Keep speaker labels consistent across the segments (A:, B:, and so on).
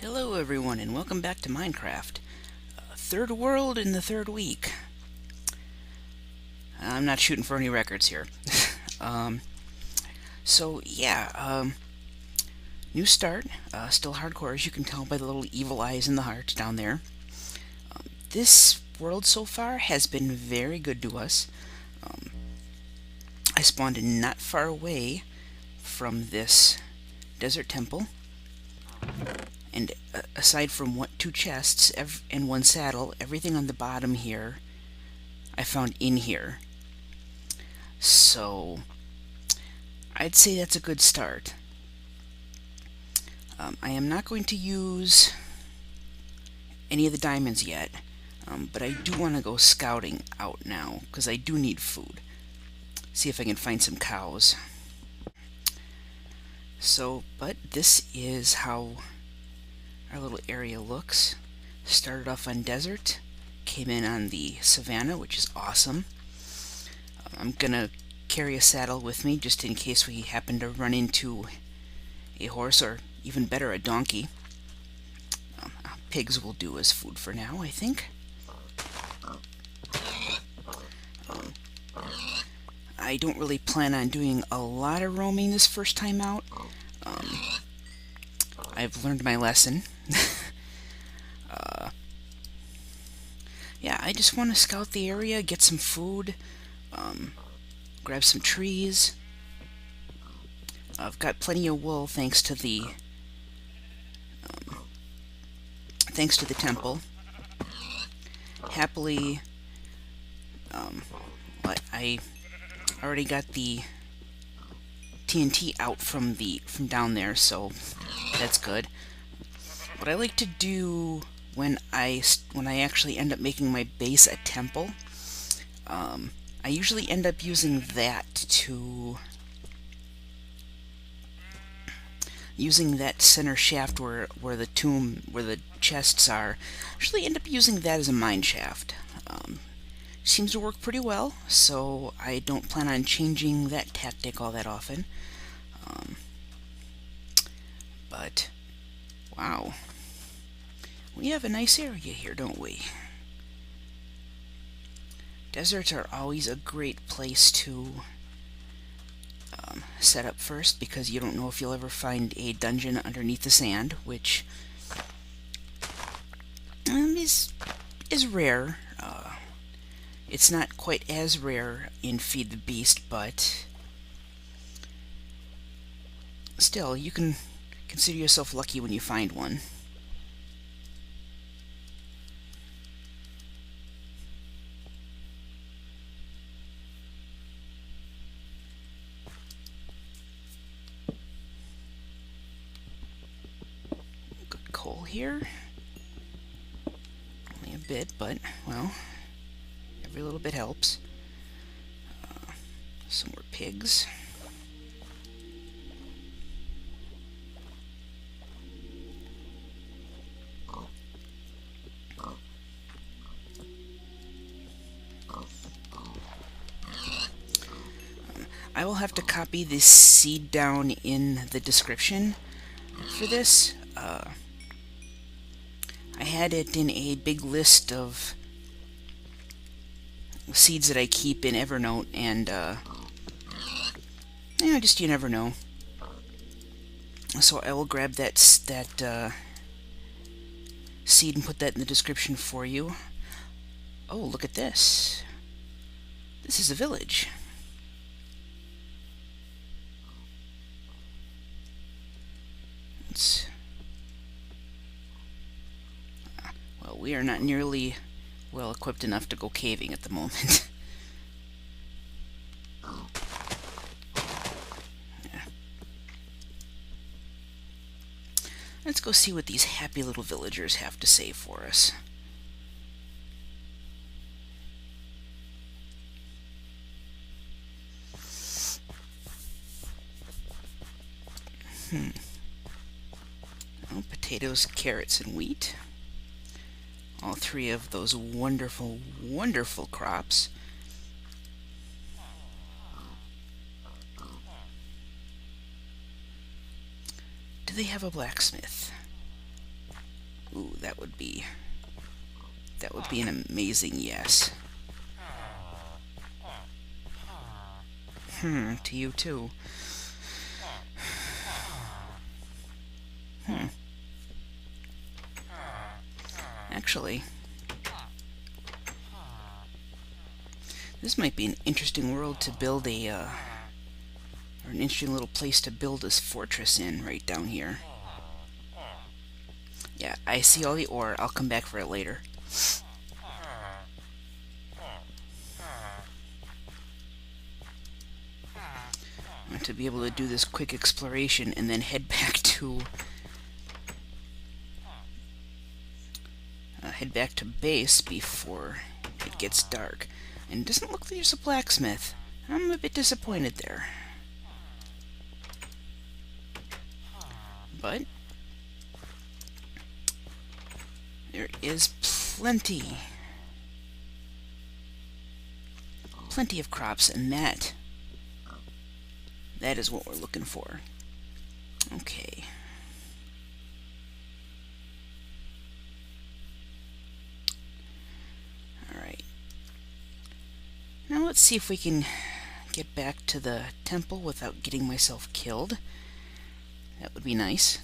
A: Hello everyone and welcome back to Minecraft. Third world in the third week. I'm not shooting for any records here. um, so yeah, new start. Still hardcore, as you can tell by the little evil eyes and the heart down there. This world so far has been very good to us. I spawned not far away from this desert temple. And aside from two chests and one saddle, everything on the bottom here I found in here. So I'd say that's a good start. I am not going to use any of the diamonds yet, but I do want to go scouting out now because I do need food. See if I can find some cows. But this is how our little area looks. Started off on desert, came in on the savannah, which is awesome. I'm gonna carry a saddle with me just in case we happen to run into a horse, or even better, a donkey. Pigs will do as food for now, I think. I don't really plan on doing a lot of roaming this first time out. I've learned my lesson. Yeah, I just want to scout the area, get some food, grab some trees. I've got plenty of wool thanks to the temple. Happily, I already got the TNT out from down there, so that's good. What I like to do when I actually end up making my base a temple, I usually end up using that center shaft where the chests are. I usually end up using that as a mine shaft. Seems to work pretty well, so I don't plan on changing that tactic all that often. But wow, we have a nice area here, don't we? Deserts are always a great place to set up first, because you don't know if you'll ever find a dungeon underneath the sand, which is rare. It's not quite as rare in Feed the Beast, but still, you can consider yourself lucky when you find one. Good coal here. Only a bit, but, well, every little bit helps. Some more pigs. I will have to copy this seed down in the description for this. I had it in a big list of seeds that I keep in Evernote, and just you never know. So I will grab that seed and put that in the description for you. Oh, look at this. This is a village. Well, we are not nearly well equipped enough to go caving at the moment. Yeah. Let's go see what these happy little villagers have to say for us. Oh, potatoes, carrots, and wheat. All three of those wonderful, wonderful crops. Do they have a blacksmith? Ooh, that would be an amazing yes. To you too. Actually, this might be an interesting world to build or an interesting little place to build this fortress in, right down here. Yeah, I see all the ore. I'll come back for it later. I want to be able to do this quick exploration and then head back to base before it gets dark. And it doesn't look like there's a blacksmith. I'm a bit disappointed there. But there is plenty of crops, and that is what we're looking for. Okay. Alright. Now let's see if we can get back to the temple without getting myself killed. That would be nice.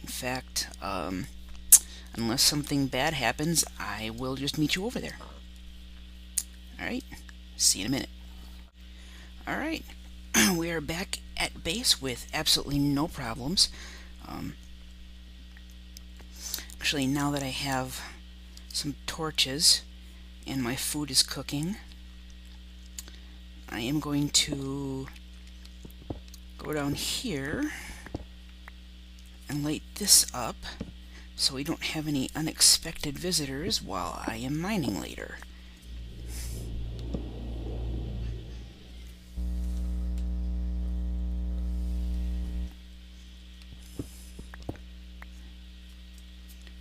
A: In fact, unless something bad happens, I will just meet you over there. Alright, see you in a minute. Alright, we are back at base with absolutely no problems. Actually, now that I have some torches and my food is cooking, I am going to go down here and light this up so we don't have any unexpected visitors while I am mining later.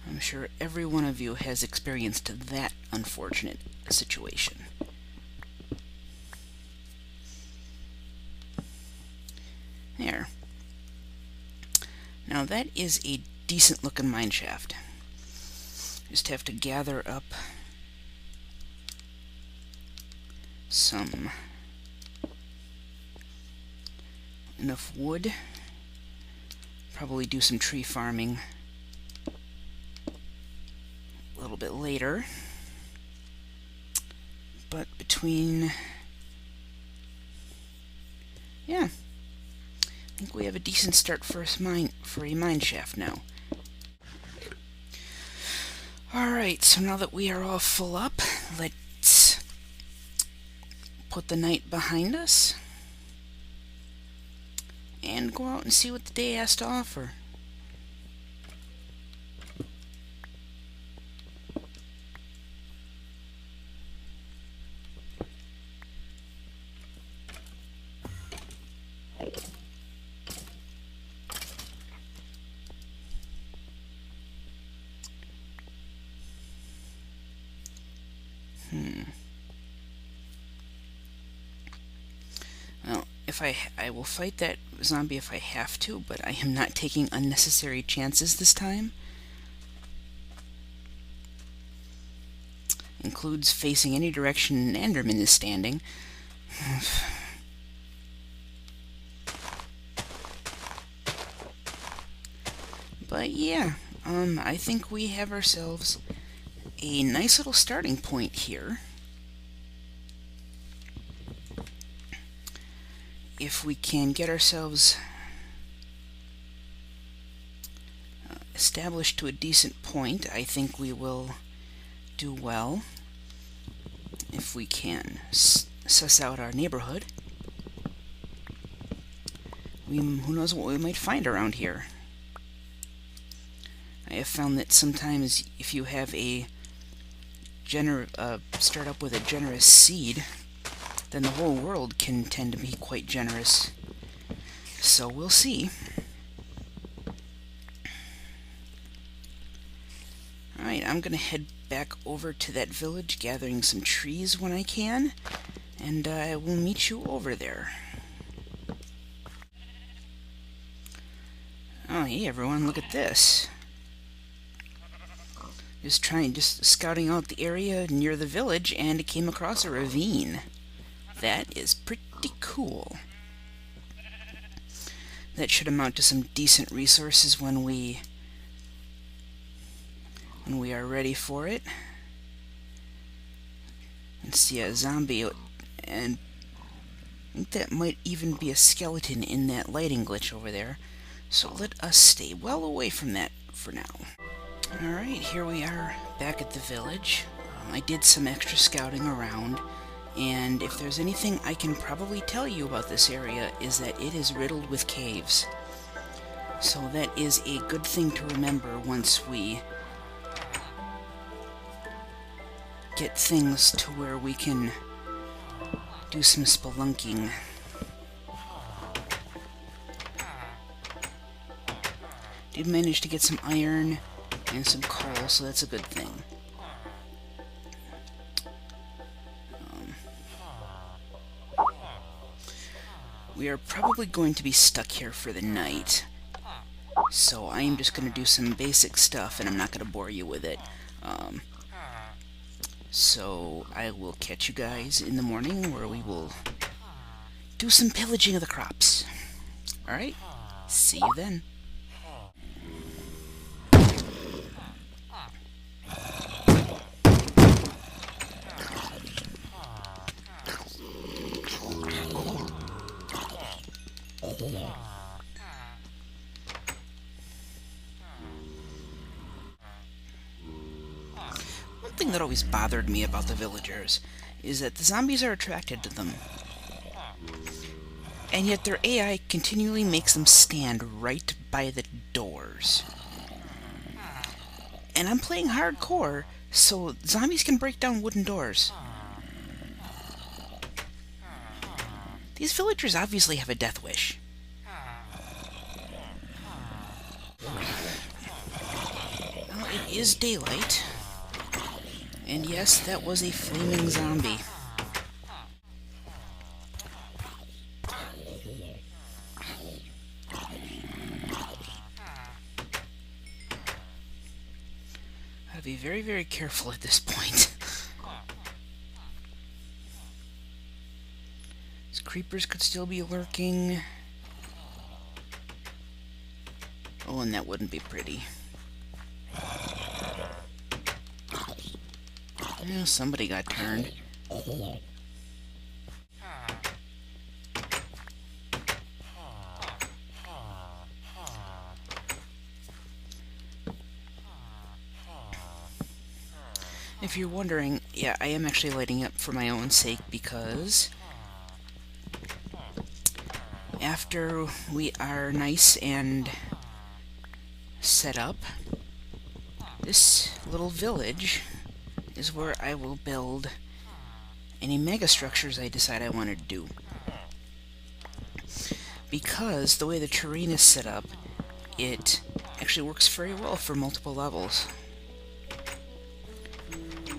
A: I'm sure every one of you has experienced that unfortunate situation. There. Now that is a decent looking mine shaft. Just have to gather up enough wood. Probably do some tree farming a little bit later. But yeah, I think we have a decent start for a mine shaft now. Alright, so now that we are all full up, let's put the night behind us and go out and see what the day has to offer. Well, I will fight that zombie if I have to, but I am not taking unnecessary chances this time. Includes facing any direction an Enderman is standing. But yeah, I think we have ourselves a nice little starting point here. If we can get ourselves established to a decent point, I think we will do well. If we can suss out our neighborhood, who knows what we might find around here. I have found that sometimes if you have start up with a generous seed, then the whole world can tend to be quite generous. So we'll see. Alright, I'm gonna head back over to that village, gathering some trees when I can, and I will meet you over there. Oh, hey everyone, look at this. Just scouting out the area near the village, and it came across a ravine. That is pretty cool. That should amount to some decent resources when we are ready for it. And see a zombie, and I think that might even be a skeleton in that lighting glitch over there. So let us stay well away from that for now. Alright, here we are back at the village. I did some extra scouting around, and if there's anything I can probably tell you about this area is that it is riddled with caves. So that is a good thing to remember once we get things to where we can do some spelunking. Did manage to get some iron and some coal, so that's a good thing. We are probably going to be stuck here for the night, so I am just going to do some basic stuff, and I'm not going to bore you with it. So I will catch you guys in the morning, where we will do some pillaging of the crops. Alright, see you then. One thing that always bothered me about the villagers is that the zombies are attracted to them, and yet their AI continually makes them stand right by the doors. And I'm playing hardcore, so zombies can break down wooden doors. These villagers obviously have a death wish. Well, it is daylight. And yes, that was a flaming zombie. Gotta be very, very careful at this point. These creepers could still be lurking. Oh, and that wouldn't be pretty. Yeah, somebody got turned. If you're wondering, yeah, I am actually lighting up for my own sake, because after we are nice and set up, this little village is where I will build any mega structures I decide I want to do. Because the way the terrain is set up, it actually works very well for multiple levels.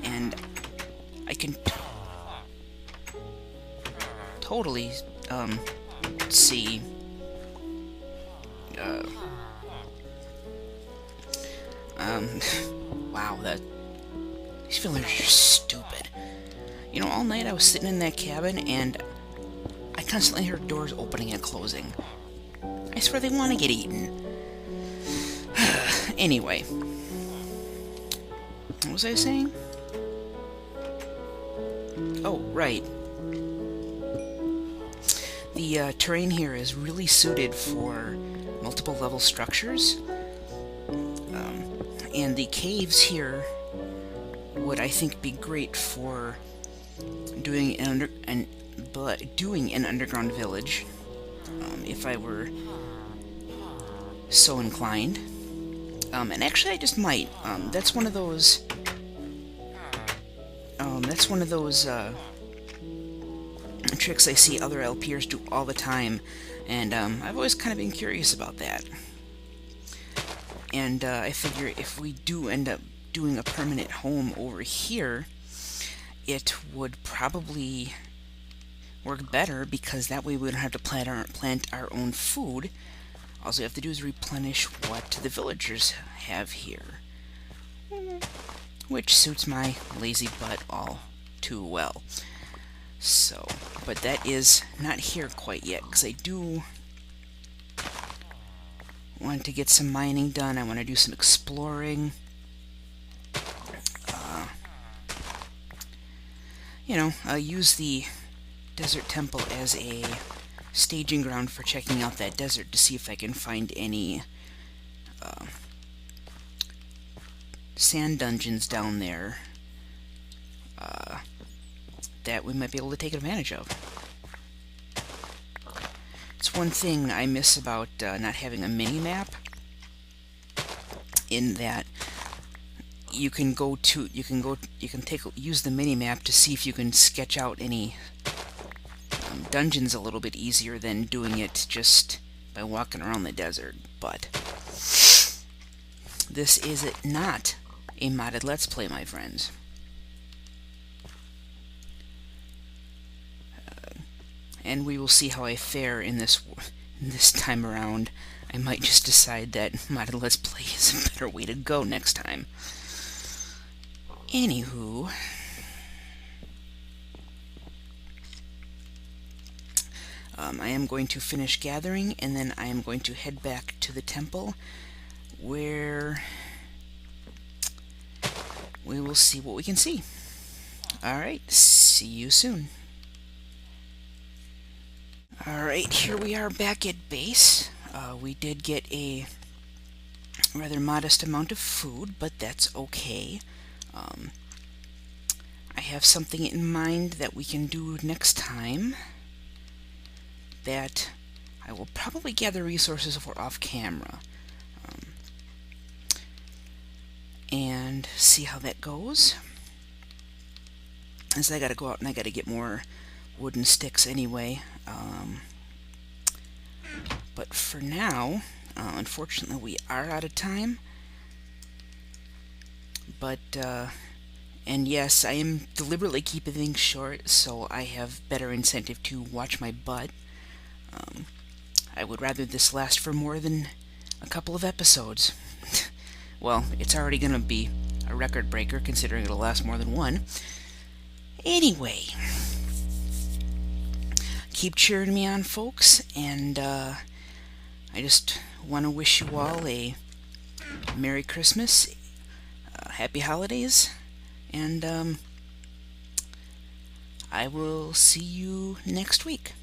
A: And I can totally see wow, these villagers are stupid. You know, all night I was sitting in that cabin and I constantly heard doors opening and closing. I swear they want to get eaten. Anyway, what was I saying? Oh, right. The terrain here is really suited for multiple level structures. And the caves here would, I think, be great for doing an underground village, if I were so inclined. And actually, I just might. That's one of those. That's one of those tricks I see other LPers do all the time, and I've always kind of been curious about that. And I figure if we do end up doing a permanent home over here, it would probably work better, because that way we don't have to plant our own food All you have to do is replenish what the villagers have here, which suits my lazy butt all too well. So, but that is not here quite yet, because I do want to get some mining done. I want to do some exploring. Use the desert temple as a staging ground for checking out that desert to see if I can find any sand dungeons down there that we might be able to take advantage of. It's one thing I miss about not having a mini-map, in that you can use the mini-map to see if you can sketch out any dungeons a little bit easier than doing it just by walking around the desert. But this is not a modded Let's Play, my friends. And we will see how I fare in this time around. I might just decide that modded Let's Play is a better way to go next time. Anywho, I am going to finish gathering, and then I am going to head back to the temple, where we will see what we can see. Alright, see you soon. Alright, here we are back at base. We did get a rather modest amount of food, but that's okay. I have something in mind that we can do next time, that I will probably gather resources for off camera, and see how that goes, as I gotta go out and I gotta get more wooden sticks anyway. But for now, unfortunately we are out of time. But and yes, I am deliberately keeping things short, so I have better incentive to watch my butt. I would rather this last for more than a couple of episodes. Well, it's already gonna be a record breaker, considering it'll last more than one. Anyway, keep cheering me on, folks, and I just want to wish you all a Merry Christmas, Happy Holidays, and I will see you next week.